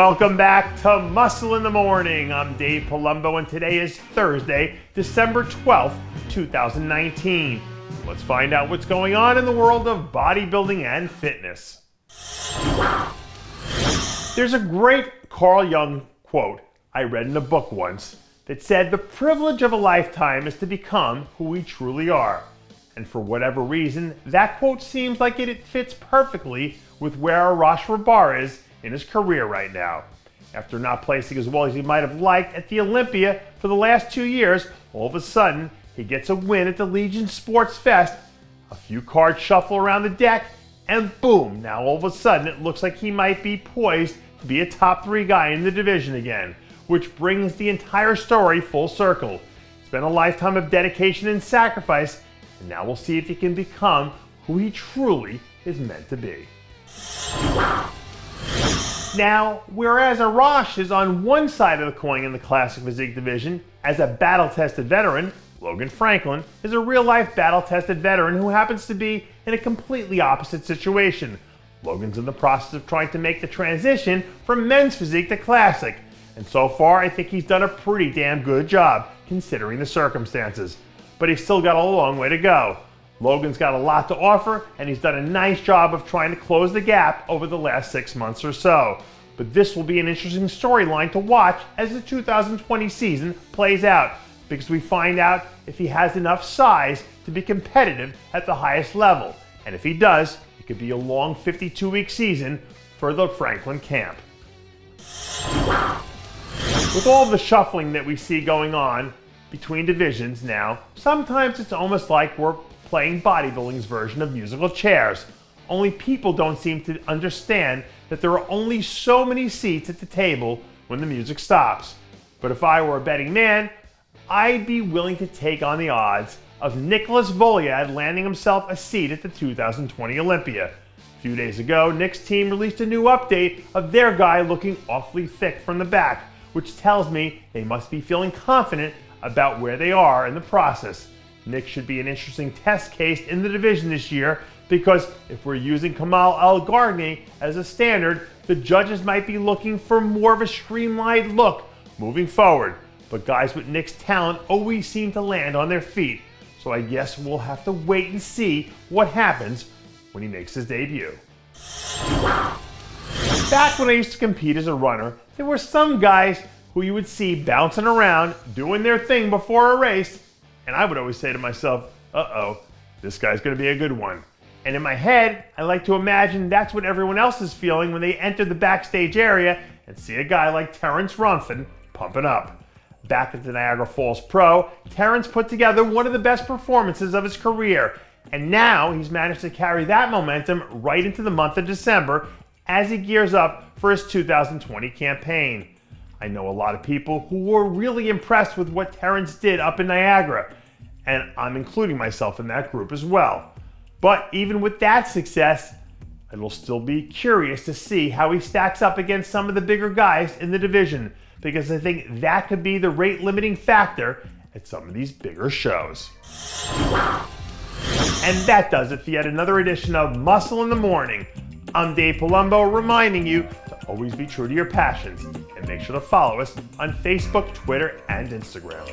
Welcome back to Muscle in the Morning. I'm Dave Palumbo, and today is Thursday, December 12th, 2019. Let's find out what's going on in the world of bodybuilding and fitness. There's a great Carl Jung quote I read in a book once that said, "The privilege of a lifetime is to become who we truly are." And for whatever reason, that quote seems like it fits perfectly with where Arash Rahbar is in his career right now. After not placing as well as he might have liked at the Olympia for the last 2 years, all of a sudden, he gets a win at the Legion Sports Fest, a few cards shuffle around the deck, and boom, now all of a sudden it looks like he might be poised to be a top 3 guy in the division again, which brings the entire story full circle. It's been a lifetime of dedication and sacrifice, and now we'll see if he can become who he truly is meant to be. Now, whereas Arash is on one side of the coin in the classic physique division as a battle-tested veteran, Logan Franklin is a real-life battle-tested veteran who happens to be in a completely opposite situation. Logan's in the process of trying to make the transition from men's physique to classic, and so far I think he's done a pretty damn good job considering the circumstances. But he's still got a long way to go. Logan's got a lot to offer, and he's done a nice job of trying to close the gap over the last 6 months or so. But this will be an interesting storyline to watch as the 2020 season plays out, because we find out if he has enough size to be competitive at the highest level. And if he does, it could be a long 52-week season for the Franklin camp. With all the shuffling that we see going on between divisions now, sometimes it's almost like we're playing bodybuilding's version of musical chairs. Only people don't seem to understand that there are only so many seats at the table when the music stops. But if I were a betting man, I'd be willing to take on the odds of Nicolas Vullioud landing himself a seat at the 2020 Olympia. A few days ago, Nick's team released a new update of their guy looking awfully thick from the back, which tells me they must be feeling confident about where they are in the process. Nick should be an interesting test case in the division this year, because if we're using Kamal El-Gargni as a standard, the judges might be looking for more of a streamlined look moving forward. But guys with Nick's talent always seem to land on their feet, so I guess we'll have to wait and see what happens when he makes his debut. Back when I used to compete as a runner, there were some guys who you would see bouncing around, doing their thing before a race, and I would always say to myself, uh-oh, this guy's gonna be a good one. And in my head, I like to imagine that's what everyone else is feeling when they enter the backstage area and see a guy like Terrance Ruffin pumping up. Back at the Niagara Falls Pro, Terrance put together one of the best performances of his career, and now he's managed to carry that momentum right into the month of December as he gears up for his 2020 campaign. I know a lot of people who were really impressed with what Terrance did up in Niagara, and I'm including myself in that group as well. But even with that success, it'll still be curious to see how he stacks up against some of the bigger guys in the division, because I think that could be the rate limiting factor at some of these bigger shows. And that does it for yet another edition of Muscle in the Morning. I'm Dave Palumbo, reminding you to always be true to your passions, and make sure to follow us on Facebook, Twitter, and Instagram.